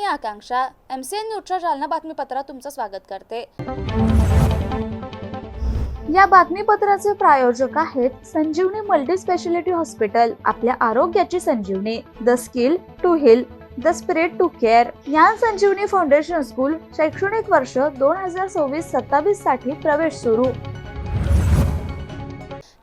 आकांक्षा MCN न्यूजच्या जालना बातमीपत्रात तुमचं स्वागत करते। या बातमीपत्राचे प्रायोजक आहेत संजीवनी मल्टी स्पेशालिटी हॉस्पिटल, आपल्या आरोग्याची संजीवनी, the skill to heal, the spirit to care. Dnyan Sanjeevani foundation school शैक्षणिक वर्ष 2026-27 साठी प्रवेश सुरू।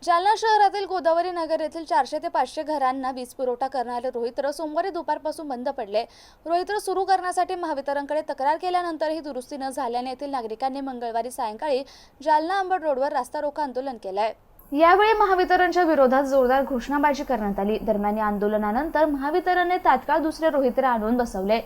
जालना शहरातील गोदावरी नगर येथील 400 ते 500 घरांना वीज पुरवठा करणारे रोहित्र सोमवारी दुपारपासून बंद पडले। रोहित्र सुरू करण्यासाठी महावितरणकडे तक्रार केल्यानंतरही दुरुस्ती न झाल्याने येथील नागरिकांनी मंगळवारी सायंकाळी जालना अंबड रोडवर रास्ता रोको आंदोलन केलंय। यावेळी महावितरणच्या विरोधात जोरदार घोषणाबाजी करण्यात आली। दरम्यान या आंदोलनानंतर महावितरणने तात्काळ दुसरे रोहित्र आणून बसवले।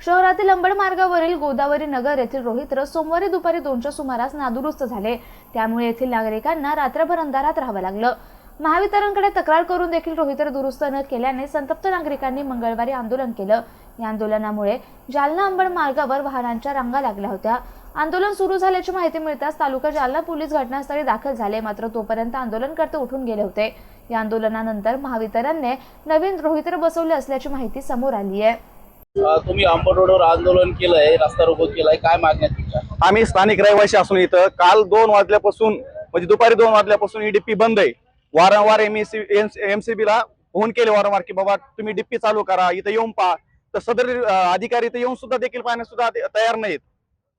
शहरातील अंबड मार्गावरील गोदावरी नगर येथील रोहित्र सोमवारी दुपारी 2च्या सुमारास नादुरुस्त झाले। त्यामुळे येथील नागरिकांना रात्रभर अंधारात राहावं लागलं। महावितरणकडे तक्रार करून देखील रोहित्र दुरुस्त न केल्याने संतप्त नागरिकांनी मंगळवारी आंदोलन केलं। या आंदोलनामुळे जालना अंबड मार्गावर वाहनांच्या रांगा लागल्या होत्या। आंदोलन सुरू झाल्याची माहिती मिळताच तालुका जालना पोलीस घटनास्थळी दाखल झाले, मात्र तोपर्यंत आंदोलनकर्ते उठून गेले होते। या आंदोलनानंतर महावितरणने नवीन रोहित्र बसवले असल्याची माहिती समोर आली आहे। तुम्ही अंबड रोडवर आंदोलन केलंय, रस्ता रोको केलाय, काय मागण्या तुमच्या? आम्ही स्थानिक रहिवासी असून इथं काल 2 वाजल्यापासून म्हणजे दुपारी 2 वाजल्यापासून ही डिप्पी बंद आहे। वारंवार MCB ला फोन केले वारंवार की बाबा तुम्ही डिप्पी चालू करा, इथं येऊन पहा, तर सदर अधिकारी इथं येऊन सुद्धा देखील पाहण्यास सुद्धा तयार नाहीत।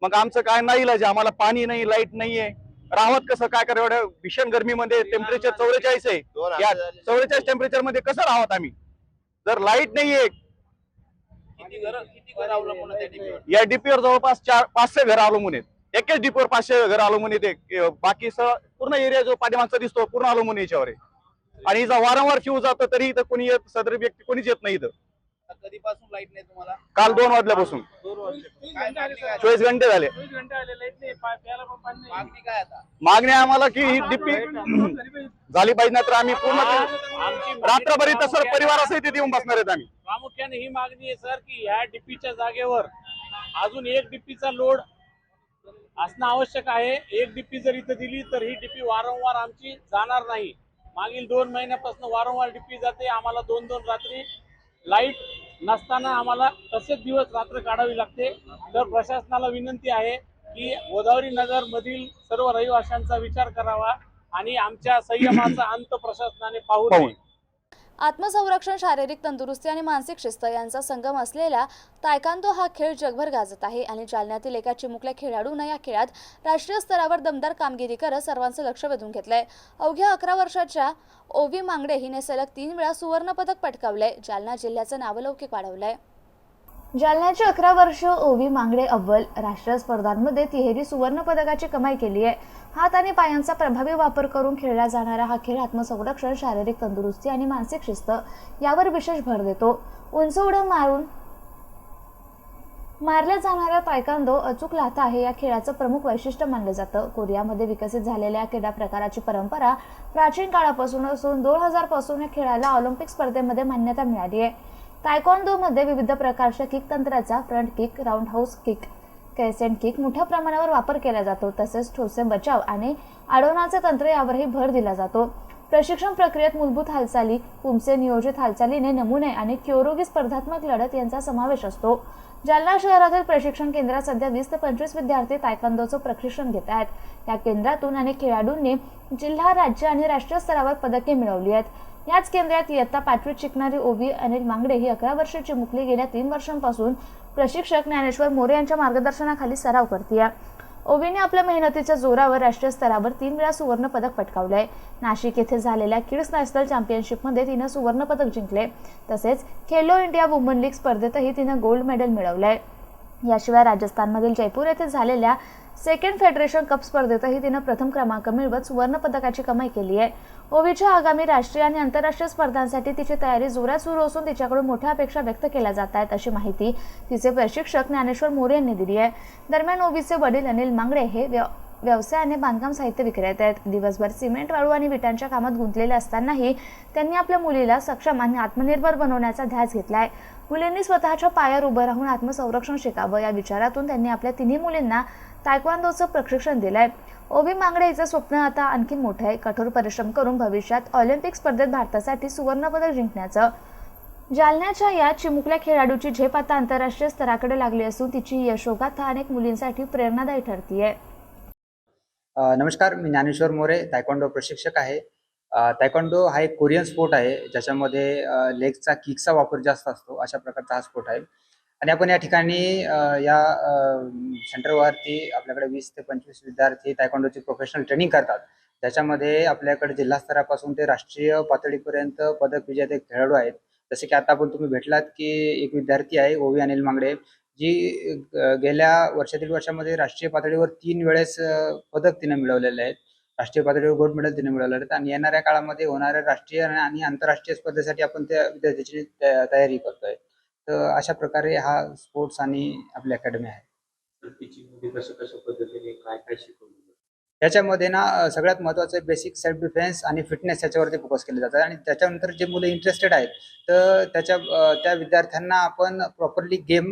मग आमचं काय नाही इलाज, आम्हाला पाणी नाही, लाईट नाहीये, राहत कसं काय करा? एवढ्या भीषण गरमीमध्ये टेम्परेचर 44 आहे, या 44 टेम्परेचर मध्ये कसं राहत आम्ही जर लाईट नाहीये? किती घर अवलंबून आहे त्या डिपीवर? या डिपीवर जवळपास 500 घर अवलंबून आहेत। एकाच डिपीवर 500 घर अवलंबून येते, बाकी पूर्ण एरिया जो पाठीमागचा दिसतो पूर्ण अवलंबून याच्यावर आहे। आणि हिचा वारंवार फ्यूज जातो तरी इथं कोणी येत, सदर व्यक्ती कोणीच येत नाही इथं। कधीपासून लाईट नाही तुम्हाला? काल 2 वाजल्यापासून 24 घंटे झाले। मागणी काय आता? मागणी आम्हाला की ही डिपी झाली पाहिजे, ना तर आम्ही पूर्ण रात्रभर इथं सर परिवारासहित येऊन बसणार आहेत आम्ही। प्रामुख्याने ही मागणी आहे सर की ह्या डिपीच्या जागेवर अजून एक डिपीचा लोड असणं आवश्यक आहे। एक डिपी जर इथं दिली तर ही डिपी वारंवार आमची जाणार नाही। मागील 2 महिन्यापासून वारंवार डिपी जाते, आम्हाला 2-2 रात्री लाईट नसताना आम्हाला तसेच दिवस रात्र काढावी लागते। तर प्रशासनाला विनंती आहे की गोदावरी नगर मधील सर्व रहिवाशांचा विचार करावा आणि आमच्या संयमाचा अंत प्रशासनाने पाहू नये। आत्मसंरक्षण, शारीरिक तंदुरुस्ती आणि मानसिक शिस्त यांचा संगम असलेला तायक्वांदो हा खेळ जगभर गाजत आहे आणि जालन्यातील एका चिमुकल्या खेळाडूने या खेळात राष्ट्रीय स्तरावर दमदार कामगिरी करत सर्वांचं लक्ष वेधून घेतलंय। अवघ्या 11 वर्षाच्या ओवी मांगडे हिने सलग 3 वेळा सुवर्ण पदक पटकावलंय। जालना जिल्ह्याचं नावलौकिक वाढवलंय। जालन्याची 11 वर्ष ओवी मांगडे अव्वल राष्ट्रीय स्पर्धांमध्ये तिहेरी सुवर्ण पदकाची कमाई केली आहे। हात आणि पायांचा प्रभावी वापर करून खेळला जाणारा हा खेळ आत्मसंरक्षण, शारीरिक तंदुरुस्ती आणि मानसिक शिस्त यावर विशेष भर देतो। उंच उड्या मारून मारल्या जाणाऱ्या तायक्वांदो अचूक लाथा हे या खेळाचं प्रमुख वैशिष्ट्य मानलं जातं। कोरियामध्ये विकसित झालेल्या या क्रीडा प्रकाराची परंपरा प्राचीन काळापासून असून 2000 पासून या खेळाला ऑलिम्पिक स्पर्धेमध्ये मान्यता मिळाली आहे। तायक्वांदो मध्ये विविध प्रकारच्या किक तंत्राचा front kick, round house kick, crescent kick मोठ्या प्रमाणावर वापर केला जातो। तसेच ठोसे बचाव आणि अडवण्याचे तंत्र यावरही भर दिला जातो। प्रशिक्षण प्रक्रियेत मूलभूत हालचाली, पुमसे नियोजित हालचालीने नमुने आणि क्योरोगी स्पर्धात्मक लढत यांचा समावेश असतो। जालना शहरातील प्रशिक्षण केंद्रात सध्या 20 ते 25 विद्यार्थी तायक्वांदोचं प्रशिक्षण घेत आहेत। या केंद्रातून अनेक खेळाडूंनी जिल्हा, राज्य आणि राष्ट्रीय स्तरावर पदके मिळवली आहेत। याच केंद्रात इयत्ता 5वीत शिकणारी ओवी अनिल मांगडे ही 11 वर्षाची मुकली गेल्या 3 वर्षांपासून प्रशिक्षक ज्ञानेश्वर मोरे यांच्या मार्गदर्शनाखाली सराव करते। ओवीने आपल्या मेहनतीच्या जोरावर राष्ट्रीय स्तरावर 3 वेळा सुवर्ण पदक पटकावलंय। नाशिक येथे झालेल्या किड्स नॅशनल चॅम्पियनशिपमध्ये तिने सुवर्ण पदक जिंकले। तसेच खेलो इंडिया वुमन लीग स्पर्धेतही तिने गोल्ड मेडल मिळवलंय। याशिवाय राजस्थानमधील जयपूर येथे झालेल्या सेकंड फेडरेशन कप स्पर्धेतही तिने प्रथम क्रमांक मिळवत सुवर्ण पदकाची कमाई केली आहे। ओवीच्या आगामी राष्ट्रीय आणि आंतरराष्ट्रीय स्पर्धांसाठी तिची तयारी जोरात सुरू असून तिच्याकडून मोठ्या अपेक्षा व्यक्त केल्या जात आहेत, अशी माहिती तिचे प्रशिक्षक ज्ञानेश्वर मोरे यांनी दिली आहे। दरम्यान ओवीचे वडील अनिल मांगडे हे व्यवसायाने बांधकाम साहित्य विक्रेते आहेत। दिवसभर सिमेंट, वाळू आणि विटांच्या कामात गुंतलेले असतानाही त्यांनी आपल्या मुलीला सक्षम आणि आत्मनिर्भर बनवण्याचा ध्यास घेतलाय। मुलींनी स्वतःच्या पायावर उभं राहून आत्मसंरक्षण शिकावं या विचारातून त्यांनी आपल्या 3 मुलींना तायक्वांदोचं प्रशिक्षण दिलंय। ओवी मांगडे हिचं स्वप्न आता आणखी मोठं आहे। कठोर परिश्रम करून भविष्यात ऑलिम्पिक स्पर्धेत भारतासाठी सुवर्ण पदक जिंकण्याचं जालन्याच्या या चिमुकल्या खेळाडूची झेप आता आंतरराष्ट्रीय स्तराकडे लागली असून तिची यशोगाथा अनेक मुलींसाठी प्रेरणादायी ठरतीये. नमस्कार, मी ज्ञानेश्वर मोरे, तायक्वांडो प्रशिक्षक आहे. तायक्वांडो हा एक कोरियन स्पोर्ट आहे, ज्याच्यामध्ये लेगचा किकचा वापर जास्त असतो. अशा प्रकारचा हा स्पोर्ट आहे आणि आपण या ठिकाणी या सेंटरवरती आपल्याकडे 20 ते 25 विद्यार्थी तायक्वांडोची प्रोफेशनल ट्रेनिंग करतात. त्याच्यामध्ये आपल्याकडे जिल्हा स्तरापासून ते राष्ट्रीय पातळीपर्यंत पदक विजेते खेळाडू आहेत. जसे की आता आपण तुम्ही भेटलात की एक विद्यार्थी आहे ओवी अनिल मांगडे, जी गेल्या दीड वर्षामध्ये राष्ट्रीय पातळीवर 3 वेळेस पदक तिने मिळवलेले आहेत. राष्ट्रीय पातळीवर गोल्ड मेडल तिने मिळवलेले आहेत आणि येणाऱ्या काळामध्ये होणाऱ्या राष्ट्रीय आणि आंतरराष्ट्रीय स्पर्धेसाठी आपण त्या विद्यार्थ्याची तयारी करतोय. तर अशा प्रकारे हा स्पोर्ट्स आणि आपली अकॅडमी आहे. कशा पद्धतीने काय काय शिकवलं याच्यामध्ये ना सगळ्यात महत्त्वाचं बेसिक सेल्फ डिफेन्स आणि फिटनेस याच्यावरती फोकस केले जातात आणि त्याच्यानंतर जे मुलं इंटरेस्टेड आहेत तर त्या विद्यार्थ्यांना आपण प्रॉपरली गेम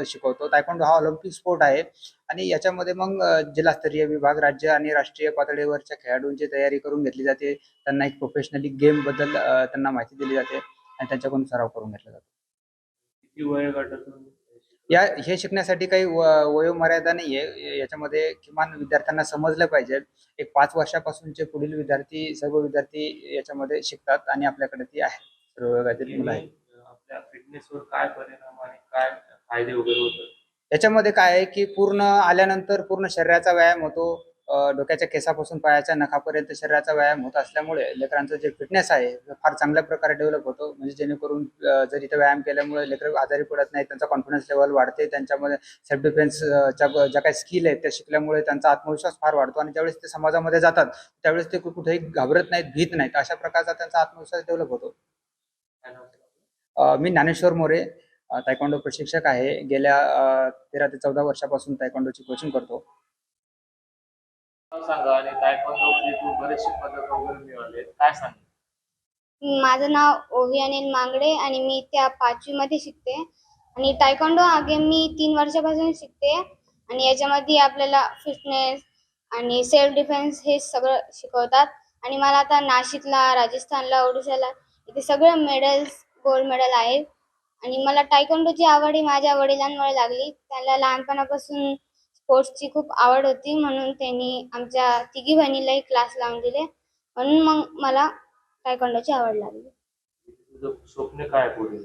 शिकवतो. तायक्वांडो हा ऑलिम्पिक स्पोर्ट आहे आणि याच्यामध्ये मग जिल्हास्तरीय विभाग, राज्य आणि राष्ट्रीय पातळीवरच्या खेळाडूंची तयारी करून घेतली जाते. त्यांना एक प्रोफेशनली गेमबद्दल त्यांना माहिती दिली जाते आणि त्यांच्याकडून सराव करून घेतला जातो. किती वयोगटातून हे शिकण्यासाठी काही वयोमर्यादा नाही आहे. याच्यामध्ये किमान विद्यार्थ्यांना समजलं पाहिजे. एक 5 वर्षापासूनचे पुढील विद्यार्थी, सर्व विद्यार्थी याच्यामध्ये शिकतात आणि आपल्याकडे ती आहे. सर्व वर्गातील मुलं आहेत. आपल्या फिटनेसवर काय परिणाम आणि काय फायदे वगैरे होतात? याच्यामध्ये काय आहे की पूर्ण आल्यानंतर पूर्ण शरीराचा व्यायाम होतो. डोक्याच्या केसापासून पायाच्या नखापर्यंत शरीराचा व्यायाम होत असल्यामुळे लेकरांचं जे फिटनेस आहे ते फार चांगल्या प्रकारे डेव्हलप होतो. म्हणजे जेणेकरून जर इथे व्यायाम केल्यामुळे लेकरं आजारी पडत नाही, त्यांचा कॉन्फिडन्स लेवल वाढते, त्यांच्यामध्ये सेल्फ डिफेन्सच्या ज्या काही स्किल आहेत त्या शिकल्यामुळे त्यांचा आत्मविश्वास फार वाढतो आणि ज्यावेळेस ते समाजामध्ये जातात त्यावेळेस ते कुठेही घाबरत नाहीत, भीत नाहीत. अशा प्रकारचा त्यांचा आत्मविश्वास डेव्हलप होतो. मी ज्ञानेश्वर मोरे, तायक्वांडो प्रशिक्षक आहे. गेल्या 13 ते 14 वर्षापासून तायक्वांडोची कोचिंग करतो. सांगा आणि तायक्वांडोमध्ये तू बरेचसे पदक वगैरे मिळवले, काय सांग? माझं नाव ओवी अनिल मांगडे आणि मी त्या 5वी मध्ये शिकते आणि तायक्वांडो हा गेम मी 3 वर्षापासून शिकते आणि याच्यामध्ये आपल्याला फिटनेस आणि सेल्फ डिफेन्स हे सगळं शिकवतात आणि मला आता नाशिकला, राजस्थानला, ओडिशाला इथे सगळे मेडल्स, गोल्ड मेडल आहेत आणि मला तायक्वांडोची आवड ही माझ्या वडिलांमुळे लागली. त्यांना लहानपणापासून स्पोर्ट्सची खूप आवड होती म्हणून त्यांनी आमच्या तिघी बहिणीलाही क्लास लावून दिले म्हणून मग मला तायक्वांडोची आवड लागली. तुझं स्वप्न काय पुढे?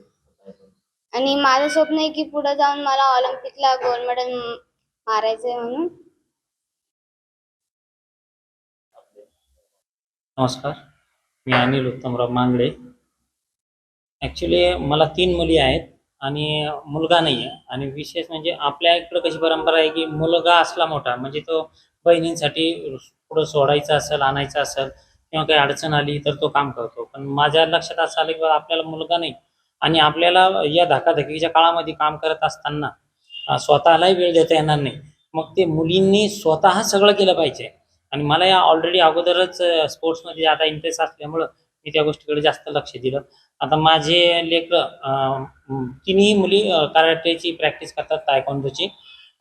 आणि माझं स्वप्न आहे की पुढे जाऊन मला ऑलिम्पिकला गोल्ड मेडल मारायचंय म्हणून. नमस्कार, मी अनिल उत्तमराव मांगडे. ॲक्च्युली मला 3 मुली आहेत आणि मुलगा नाही आहे. आणि विशेष म्हणजे आपल्या इकडं कशी परंपरा आहे की मुलगा असला मोठा म्हणजे तो बहिणींसाठी पुढं सोडायचा असेल, आणायचा असेल किंवा काही अडचण आली तर तो काम करतो. पण माझ्या लक्षात असं आलं की आपल्याला मुलगा नाही आणि आपल्याला या धकाधकीच्या काळामध्ये काम करत असताना स्वतःलाही वेळ देता येणार नाही. मग ते मुलींनी स्वतः सगळं केलं पाहिजे आणि मला या ऑलरेडी अगोदरच स्पोर्ट्समध्ये आता इंटरेस्ट असल्यामुळं मी त्या गोष्टीकडे जास्त लक्ष दिलं. आता माझे लेकरं तिन्ही मुली कराटेची प्रॅक्टिस करतात, तायक्वांडोची.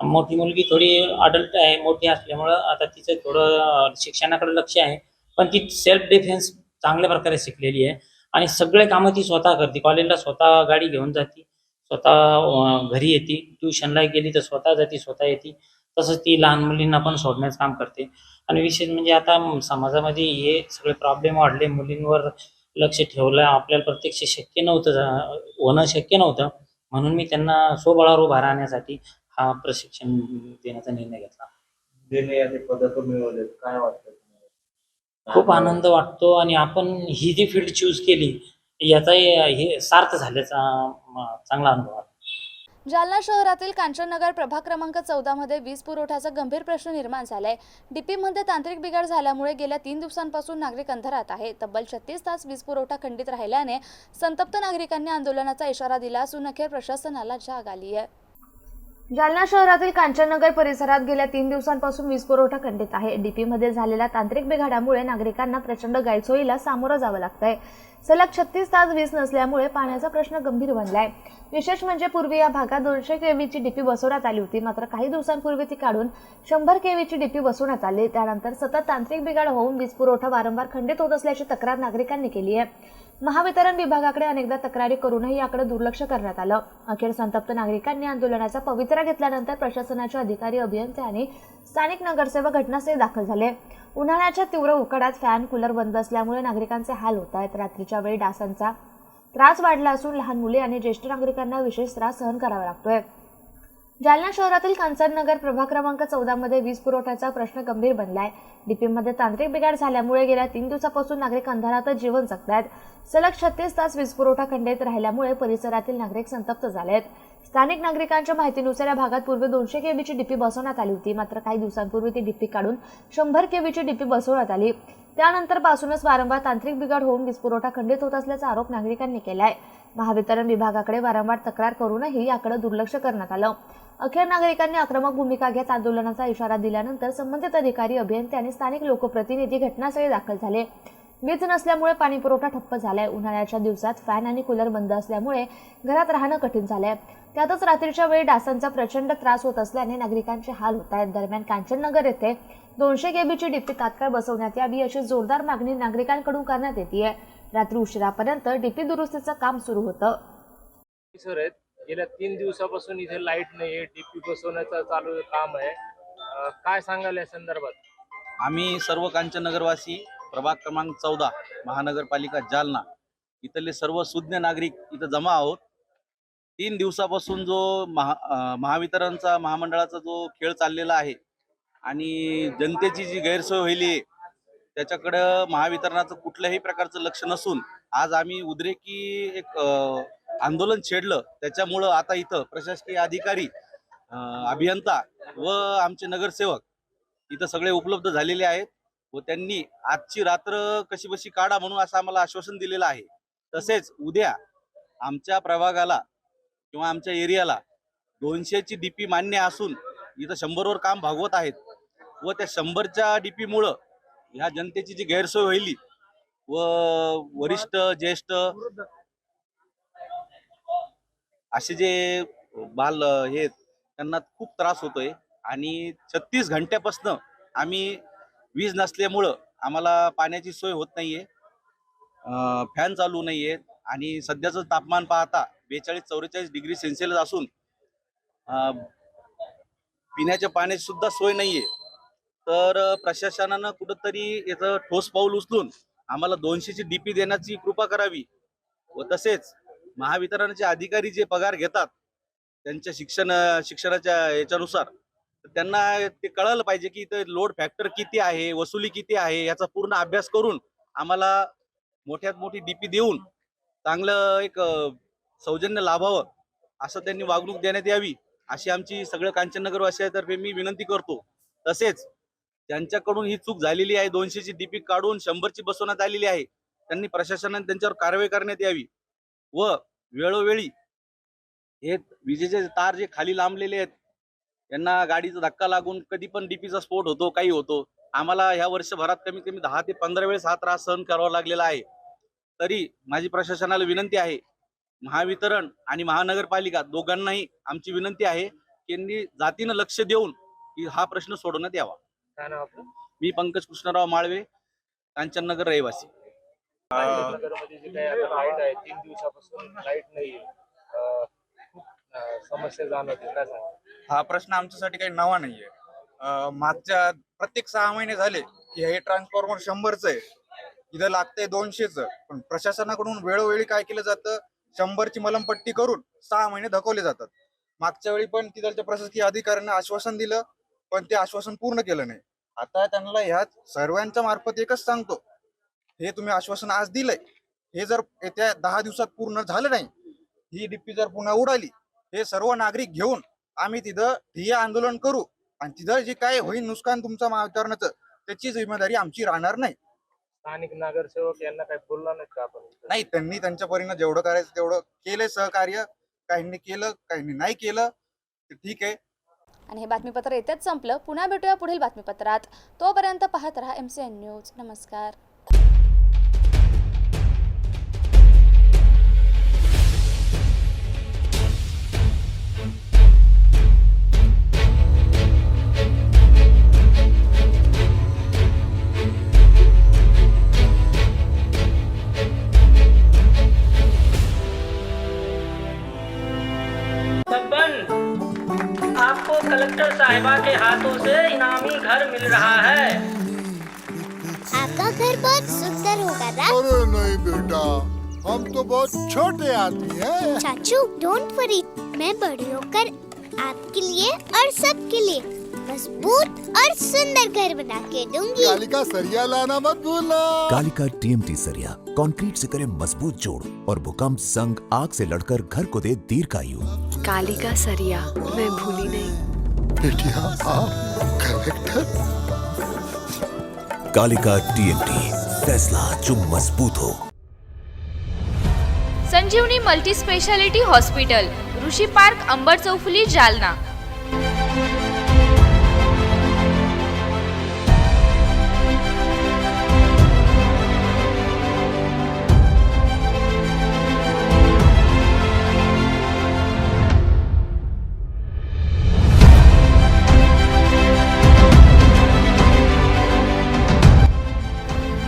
मोठी मुलगी थोडी अडल्ट आहे, मोठी असल्यामुळं आता तिचं थोडं शिक्षणाकडे लक्ष आहे, पण ती सेल्फ डिफेन्स चांगल्या प्रकारे शिकलेली आहे आणि सगळे कामं ती स्वतः करते. कॉलेजला स्वतः गाडी घेऊन जाते, स्वतः घरी येते, ट्युशनला गेली तर स्वतः जाते, स्वतः येते. तसंच ती लहान मुलींना पण सोडण्याचं काम करते. आणि विशेष म्हणजे आता समाजामध्ये हे सगळे प्रॉब्लेम वाढले, मुलींवर लक्ष ठेवलं आपल्याला प्रत्यक्ष शक्य नव्हतं, होणं शक्य नव्हतं. म्हणून मी त्यांना स्वबळावर उभा राहण्यासाठी हा प्रशिक्षण देण्याचा निर्णय घेतला. पदक मिळवले, काय वाटतं? खूप आनंद वाटतो आणि आपण ही जी फील्ड चूज केली याचा हे सार्थ झाल्याचा चांगला अनुभव आहे. जालना शहरातील कांचननगर प्रभाग क्रमांक 14 मध्ये वीज पुरवठ्याचा गंभीर प्रश्न निर्माण झालाय. डीपीमध्ये तांत्रिक बिघाड झाल्यामुळे गेल्या 3 दिवसांपासून नागरिक अंधारात आहे. तब्बल 36 तास वीज पुरवठा खंडित राहिल्याने संतप्त नागरिकांनी आंदोलनाचा इशारा दिला असून अखेर प्रशासनाला जाग आली आहे. जालना शहरातील कांचननगर परिसरात गेल्या 3 दिवसांपासून वीज पुरवठा खंडित आहे. डीपीमध्ये झालेल्या तांत्रिक बिघाडामुळे नागरिकांना प्रचंड गैरसोयीला सामोरं जावं लागतंय. सलग 36 तास वीज नसल्यामुळे पाण्याचा प्रश्न गंभीर बनलाय. विशेष म्हणजे पूर्वी या भागात 200 केव्हीची डीपी बसवण्यात आली होती, मात्र काही दिवसांपूर्वी ती काढून 100 केव्हीची डीपी बसवण्यात आली. त्यानंतर सतत तांत्रिक बिघाड होऊन वीज पुरवठा वारंवार खंडित होत असल्याची तक्रार नागरिकांनी केली आहे. महावितरण विभागाकडे अनेकदा तक्रारी करूनही याकडे दुर्लक्ष करण्यात आलं. अखेर संतप्त नागरिकांनी आंदोलनाचा पवित्रा घेतल्यानंतर प्रशासनाचे अधिकारी, अभियंते आणि स्थानिक नगरसेवक घटनास्थळी दाखल झाले. उन्हाळ्याच्या तीव्र उकाड्यात फॅन, कूलर बंद असल्यामुळे नागरिकांचे हाल होत आहेत. रात्रीच्या वेळी डासांचा त्रास वाढला असून लहान मुले आणि ज्येष्ठ नागरिकांना विशेष त्रास सहन करावा लागतोय. जालना शहरातील कांचननगर प्रभाग क्रमांक 14 मध्ये वीज पुरवठ्याचा प्रश्न गंभीर बनलाय. डीपीमध्ये तांत्रिक बिघाड झाल्यामुळे गेल्या 3 दिवसापासून नागरिक अंधारातच जीवन जगतायत. सलग 36 तास वीज पुरवठा खंडित राहिल्यामुळे परिसरातील नागरिक संतप्त झालेत. स्थानिक नागरिकांच्या माहितीनुसार या भागात पूर्वी 200 केबीची डीपी बसवण्यात आली होती. मात्र काही दिवसांपूर्वी ती डीपी काढून 100 केबीची डीपी बसवण्यात आली. त्यानंतर पासूनच वारंवार तांत्रिक बिघाड होऊन वीज पुरवठा खंडित होत असल्याचा आरोप नागरिकांनी केलाय. महावितरण विभागाकडे वारंवार तक्रार करूनही याकडे दुर्लक्ष करण्यात आलं. अखेर नागरिकांनी आक्रमक भूमिका घेत आंदोलनाचा इशारा दिल्यानंतर संबंधित अधिकारी, अभियंते आणि स्थानिक लोकप्रतिनिधी घटनास्थळी दाखल झाले. वीज नसल्यामुळे पाणी पुरवठा ठप्प झालाय. उन्हाळ्याच्या दिवसात फॅन आणि कूलर बंद असल्यामुळे घरात राहणं कठीण झालंय. त्यातच रात्रीच्या वेळी डासांचा प्रचंड त्रास होत असल्याने नागरिकांचे हाल होत आहेत. दरम्यान कांचननगर येथे 200 केबीची डीपी तात्काळ बसवण्यात यावी अशी जोरदार मागणी नागरिकांकडून करण्यात येते. रात्री उशिरापर्यंत डीपी दुरुस्तीचं काम सुरू होतं. सर आहेत, गेल्या 3 दिवसापासून इथे लाईट नाहीये, डीपी बसवण्याचं चालू काम आहे. काय सांगाल या संदर्भात? आम्ही सर्व कांचननगरवासी प्रभाग क्रमांक 14 महानगरपालिका जालना इथले सर्व सुज्ञ नागरिक इथं जमा आहोत. 3 दिवसापासून जो महावितरणचा महामंडळाचा जो खेळ चाललेला आहे आणि जनतेची जी गैरसोय व्हायली त्याच्याकडं महावितरणाचं कुठल्याही प्रकारचं लक्ष नसून आज आम्ही उद्रेकी एक आंदोलन छेडलं. त्याच्यामुळं आता इथं प्रशासकीय अधिकारी, अभियंता व आमचे नगरसेवक इथं सगळे उपलब्ध झालेले आहेत व त्यांनी आजची रात्र कशी बशी काढा म्हणून असं आम्हाला आश्वासन दिलेलं आहे. तसेच उद्या आमच्या प्रभागाला किंवा आमच्या एरियाला 200ची डीपी मान्य असून इथं 100वर काम भागवत आहेत व त्या 100च्या डीपीमुळं ह्या जनतेची जी गैरसोय व्हायली व वरिष्ठ, ज्येष्ठ असे जे बाल हे त्यांना खूप त्रास होतोय. आणि 36 घंट्यापासून आम्ही वीज नसल्यामुळं आम्हाला पाण्याची सोय होत नाहीये, फॅन चालू नाहीये आणि सध्याचं तापमान पाहता 42-44 डिग्री सेल्सिअस असून पिण्याच्या पाण्याची सुद्धा सोय नाहीये. तर प्रशासनानं कुठंतरी याचं ठोस पाऊल उचलून आम्हाला 200ची डीपी देण्याची कृपा करावी व तसेच महावितरणाचे अधिकारी जे पगार घेतात त्यांच्या शिक्षणाच्या याच्यानुसार त्यांना ते कळायला पाहिजे की इथं लोड फॅक्टर किती आहे, वसुली किती आहे याचा पूर्ण अभ्यास करून आम्हाला मोठ्यात मोठी डीपी देऊन चांगलं एक सौजन्य लाभावं असं त्यांनी वागणूक देण्यात यावी अशी आमची सगळ्या कांचननगरवासियांतर्फे मी विनंती करतो. तसेच ज्यांच्याकडून ही चूक झालेली आहे, 200ची डीपी काढून 100ची बसवण्यात आलेली आहे, त्यांनी प्रशासनाने त्यांच्यावर कारवाई करण्यात यावी व वेळोवेळी हे विजेचे तार जे खाली लांबलेले आहेत यांना गाडीचा धक्का लागून कधी पण डीपीचा स्फोट होतो, काही होतो. आम्हाला ह्या वर्षभरात कमीत कमी 10 ते 15 वेळेस हा त्रास सहन करावा लागलेला आहे. तरी माझी प्रशासनाला विनंती आहे, महावितरण आणि महानगरपालिका दोघांनाही आमची विनंती आहे की यांनी जातीनं लक्ष देऊन हा प्रश्न सोडवण्यात यावा. काय नाव आपलं? मी पंकज कृष्णराव माळवे, कांचननगर रहिवासी. नगरमध्ये जे काही आता लाईट आहे, 3 दिवसापासून लाईट नाहीये, खूप समस्या जाणवते. काय सांगा? हा प्रश्न आमच्यासाठी काही नवा नाहीये. मागच्या प्रत्येक 6 महिने झाले की हे ट्रान्सफॉर्मर 100चं आहे, इथं लागतंय 200चं. पण प्रशासनाकडून वेळोवेळी काय केलं जातं, 100ची मलमपट्टी करून 6 महिने धकवले जातात. मागच्या वेळी पण तिथल्या प्रशासकीय अधिकाऱ्यांना आश्वासन दिलं पण ते आश्वासन पूर्ण केलं नाही. आता त्यांना ह्या सर्वांच्या मार्फत एकच सांगतो, हे तुम्ही आश्वासन आज दिलंय, हे जर येत्या 10 दिवसात पूर्ण झालं नाही, ही डीपी जर पुन्हा उडाली, हे सर्व नागरिक घेऊन आम्ही तिथं ठिय्या आंदोलन करू आणि तिथं जे काय होईल नुकसान तुमचं महावितरणाचं त्याची जिम्मेदारी आमची राहणार नाही. स्थानिक नगरसेवक यांना काही बोलला नाही का आपण? नाही, त्यांनी त्यांच्या परीनं जेवढं करायचं तेवढं केलंय सहकार्य. काहींनी केलं, काहींनी नाही केलं, ते ठीक आहे. आणि हे बातमीपत्र येतेच संपलं. पुन्हा भेटूया पुढील बातमीपत्रात. तोपर्यंत पाहत रहा MCN न्यूज. नमस्कार. साहिबा के हाथों से इनामी घर मिल रहा है। आपका घर बहुत सुंदर होगा ना? अरे नहीं बेटा, हम तो बहुत छोटे आदमी हैं। चाचू डोंट वरी, मैं बड़ी होकर आपके लिए और सबके लिए मजबूत और सुंदर घर बना के दूंगी। कालिका सरिया लाना मत भूलना। कालिका TMT सरिया कंक्रीट से करे मजबूत जोड़ और भूकंप, संग, आग से लड़कर घर को दे दीर्घायु। कालिका सरिया मैं भूली नहीं। बेटिया आप करेक्टर। कालिका TMT, फैसला जो मजबूत हो। संजीवनी मल्टी स्पेशालिटी हॉस्पिटल, ऋषी पार्क, अंबर चौफुली, जालना।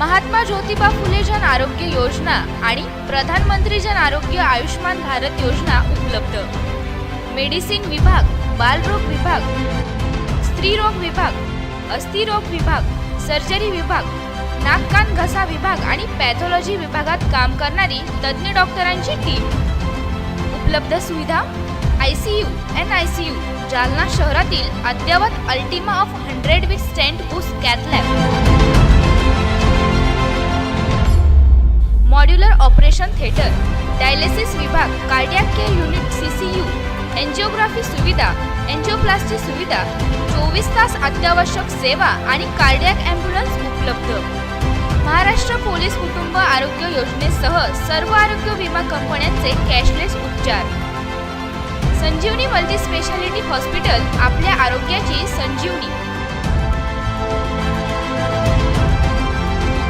महात्मा ज्योतिबा फुले जन आरोग्य योजना आणि प्रधानमंत्री जन आरोग्य आयुष्मान भारत योजना उपलब्ध। मेडिसिन विभाग, बालरोग विभाग, स्त्रीरोग विभाग, अस्थिरोग विभाग, सर्जरी विभाग, नाक कान घसा विभाग आणि पॅथॉलॉजी विभागात काम करणारी तज्ञ डॉक्टरांची टीम। उपलब्ध सुविधा ICU, NICU, जालना शहरातील अद्ययावत ultima of 100 with stent boost cath lab, modular operation theatre, dialysis विभाग, cardiac care unit CCU, angiography सुविधा, एंजिओप्लास्टी सुविधा, 24 तास अत्यावश्यक सेवा आणि कार्डियक ॲम्ब्युलन्स उपलब्ध। महाराष्ट्र पोलीस कुटुंब आरोग्य योजनेसह सर्व आरोग्य विमा कंपन्यांचे कॅशलेस उपचार। संजीवनी मल्टी स्पेशालिटी हॉस्पिटल, आपल्या आरोग्याची संजीवनी।